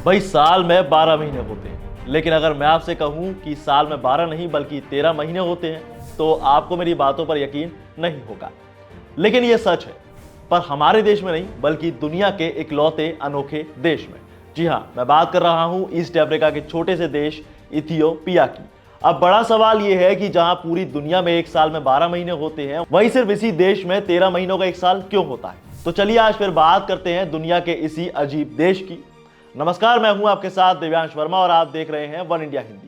भाई साल में 12 महीने होते हैं, लेकिन अगर मैं आपसे कहूं कि साल में 12 नहीं बल्कि 13 महीने होते हैं तो आपको मेरी बातों पर यकीन नहीं होगा। लेकिन यह सच है, पर हमारे देश में नहीं बल्कि दुनिया के इकलौते अनोखे देश में। जी हाँ, मैं बात कर रहा हूं ईस्ट अफ्रीका के छोटे से देश इथियोपिया की। अब बड़ा सवाल यह है कि जहां पूरी दुनिया में एक साल में 12 महीने होते हैं, वहीं सिर्फ इसी देश में 13 महीनों का एक साल क्यों होता है। तो चलिए आज फिर बात करते हैं दुनिया के इसी अजीब देश की। नमस्कार, मैं हूं आपके साथ दिव्यांश वर्मा और आप देख रहे हैं वन इंडिया हिंदी।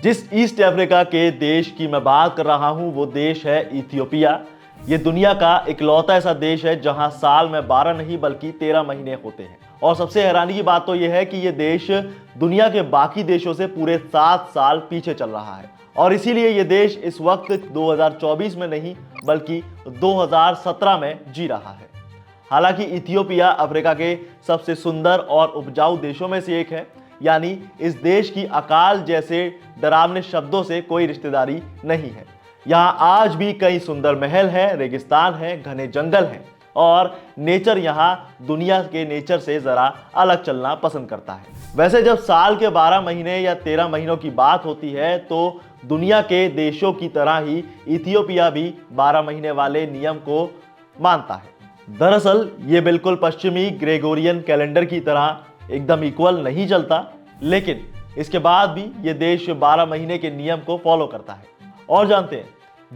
जिस ईस्ट अफ्रीका के देश की मैं बात कर रहा हूं वो देश है इथियोपिया। ये दुनिया का इकलौता ऐसा देश है जहां साल में 12 नहीं बल्कि 13 महीने होते हैं। और सबसे हैरानी की बात तो यह है कि यह देश दुनिया के बाकी देशों से पूरे 7 साल पीछे चल रहा है। और इसीलिए यह देश इस वक्त 2024 में नहीं बल्कि 2017 में जी रहा है। हालांकि इथियोपिया अफ्रीका के सबसे सुंदर और उपजाऊ देशों में से एक है, यानी इस देश की अकाल जैसे डरावने शब्दों से कोई रिश्तेदारी नहीं है। यहाँ आज भी कई सुंदर महल हैं, रेगिस्तान है, घने जंगल हैं और नेचर यहाँ दुनिया के नेचर से जरा अलग चलना पसंद करता है। वैसे जब साल के 12 महीने या 13 महीनों की बात होती है तो दुनिया के देशों की तरह ही इथियोपिया भी 12 महीने वाले नियम को मानता है। दरअसल ये बिल्कुल पश्चिमी ग्रेगोरियन कैलेंडर की तरह एकदम इक्वल नहीं चलता, लेकिन इसके बाद भी ये देश 12 महीने के नियम को फॉलो करता है। और जानते हैं,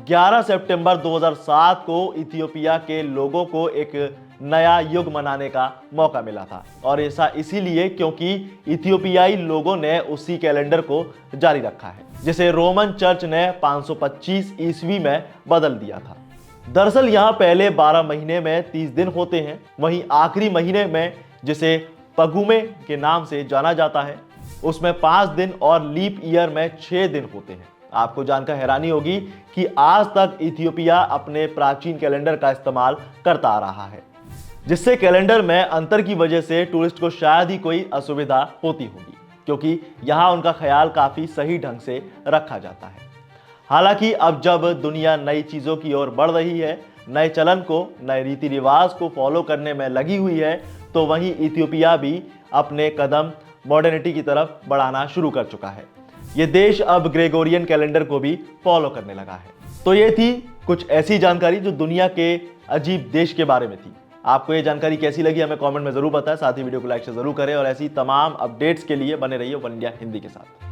11 सितंबर 2007 को इथियोपिया के लोगों को एक नया युग मनाने का मौका मिला था। और ऐसा इसीलिए क्योंकि इथियोपियाई लोगों ने उसी कैलेंडर को जारी रखा है जिसे रोमन चर्च ने 525 ईस्वी में बदल दिया था। दरअसल यहाँ पहले 12 महीने में 30 दिन होते हैं, वहीं आखिरी महीने में जिसे पगुमे के नाम से जाना जाता है उसमें 5 दिन और लीप ईयर में 6 दिन होते हैं। आपको जानकर हैरानी होगी कि आज तक इथियोपिया अपने प्राचीन कैलेंडर का इस्तेमाल करता आ रहा है, जिससे कैलेंडर में अंतर की वजह से टूरिस्ट को शायद ही कोई असुविधा होती होगी, क्योंकि यहाँ उनका ख्याल काफी सही ढंग से रखा जाता है। हालांकि अब जब दुनिया नई चीजों की ओर बढ़ रही है, नए चलन को, नए रीति रिवाज को फॉलो करने में लगी हुई है, तो वहीं इथियोपिया भी अपने कदम मॉडर्निटी की तरफ बढ़ाना शुरू कर चुका है। ये देश अब ग्रेगोरियन कैलेंडर को भी फॉलो करने लगा है। तो ये थी कुछ ऐसी जानकारी जो दुनिया के अजीब देश के बारे में थी। आपको ये जानकारी कैसी लगी हमें कमेंट में जरूर बताएं। साथ ही वीडियो को लाइक से जरूर करें और ऐसी तमाम अपडेट्स के लिए बने रहिए वन इंडिया हिंदी के साथ।